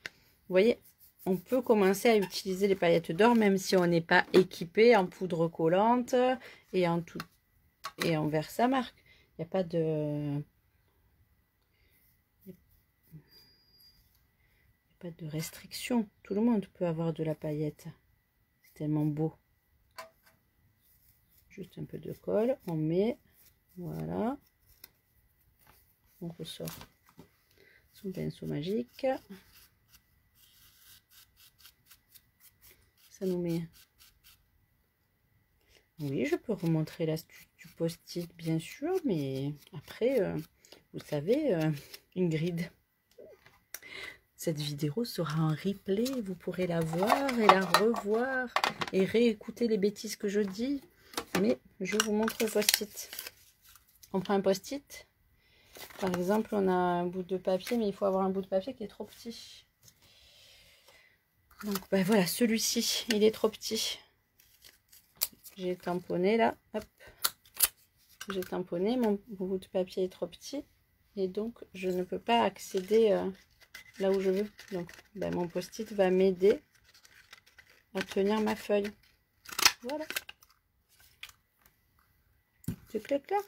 Vous voyez, on peut commencer à utiliser les paillettes d'or même si on n'est pas équipé en poudre collante et en tout et en Versamark. Il n'y a pas de restriction. Tout le monde peut avoir de la paillette. C'est tellement beau. Juste un peu de colle, on met, voilà. On ressort son pinceau magique. Ça nous met... Oui, je peux remontrer l'astuce du post-it, bien sûr, mais après, vous savez, Ingrid, cette vidéo sera en replay. Vous pourrez la voir et la revoir et réécouter les bêtises que je dis. Mais je vous montre le post-it. On prend un post-it. Par exemple, on a un bout de papier, mais il faut avoir un bout de papier qui est trop petit. Donc, ben voilà, celui-ci, il est trop petit. J'ai tamponné là, hop. J'ai tamponné, mon bout de papier est trop petit. Et donc, je ne peux pas accéder là où je veux. Donc, ben, mon post-it va m'aider à tenir ma feuille. Voilà. C'est clair, clair.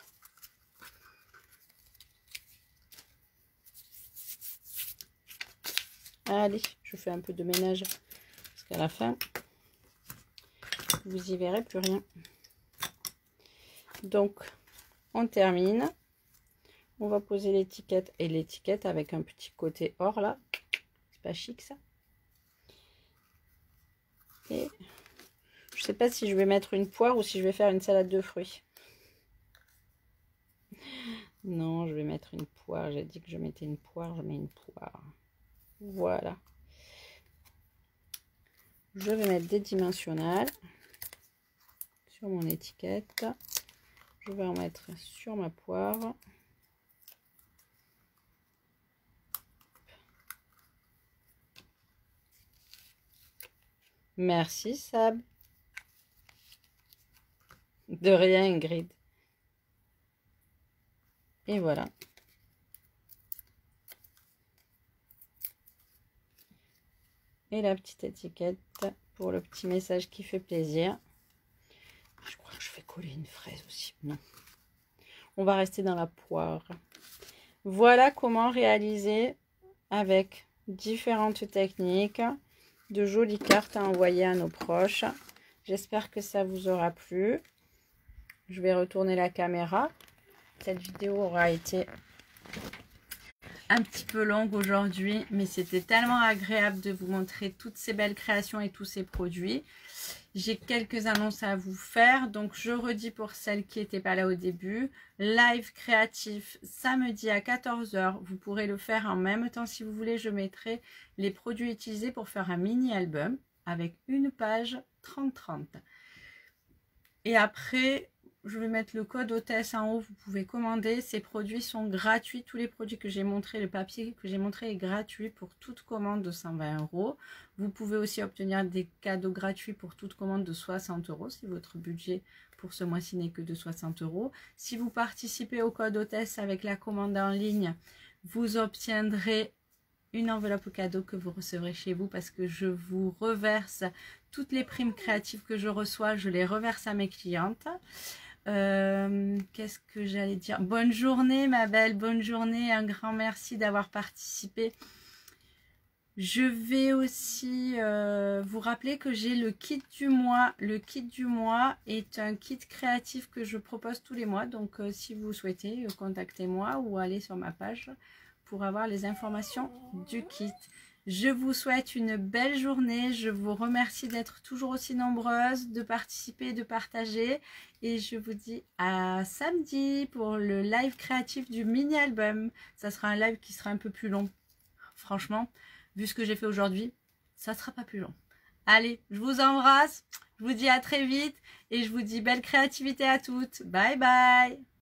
Allez, je fais un peu de ménage parce qu'à la fin, vous y verrez plus rien. Donc, on termine. On va poser l'étiquette et l'étiquette avec un petit côté or là. C'est pas chic ça. Et je sais pas si je vais mettre une poire ou si je vais faire une salade de fruits. Non, je vais mettre une poire. J'ai dit que je mettais une poire, je mets une poire. Voilà. Je vais mettre des dimensionnels sur mon étiquette. Je vais en mettre sur ma poire. Merci Sab. De rien Ingrid. Et voilà. Et la petite étiquette pour le petit message qui fait plaisir. Je crois que je vais coller une fraise aussi. Non. On va rester dans la poire. Voilà comment réaliser avec différentes techniques de jolies cartes à envoyer à nos proches. J'espère que ça vous aura plu. Je vais retourner la caméra. Cette vidéo aura été un petit peu longue aujourd'hui, mais c'était tellement agréable de vous montrer toutes ces belles créations et tous ces produits. J'ai quelques annonces à vous faire, donc je redis pour celles qui n'étaient pas là au début, live créatif samedi à 14 h. Vous pourrez le faire en même temps si vous voulez. Je mettrai les produits utilisés pour faire un mini album avec une page 30-30. Et après, je vais mettre le code hôtesse en haut, vous pouvez commander. Ces produits sont gratuits. Tous les produits que j'ai montrés, le papier que j'ai montré est gratuit pour toute commande de 120 €. Vous pouvez aussi obtenir des cadeaux gratuits pour toute commande de 60 € si votre budget pour ce mois-ci n'est que de 60 €. Si vous participez au code hôtesse avec la commande en ligne, vous obtiendrez une enveloppe au cadeau que vous recevrez chez vous parce que je vous reverse toutes les primes créatives que je reçois, je les reverse à mes clientes. Qu'est-ce que j'allais dire? Bonne journée ma belle, bonne journée, un grand merci d'avoir participé. Je vais aussi vous rappeler que j'ai le kit du mois. Le kit du mois est un kit créatif que je propose tous les mois. Donc si vous souhaitez, contactez-moi ou allez sur ma page pour avoir les informations du kit. Je vous souhaite une belle journée. Je vous remercie d'être toujours aussi nombreuses, de participer, de partager. Et je vous dis à samedi pour le live créatif du mini-album. Ça sera un live qui sera un peu plus long. Franchement, vu ce que j'ai fait aujourd'hui, ça ne sera pas plus long. Allez, je vous embrasse. Je vous dis à très vite. Et je vous dis belle créativité à toutes. Bye bye.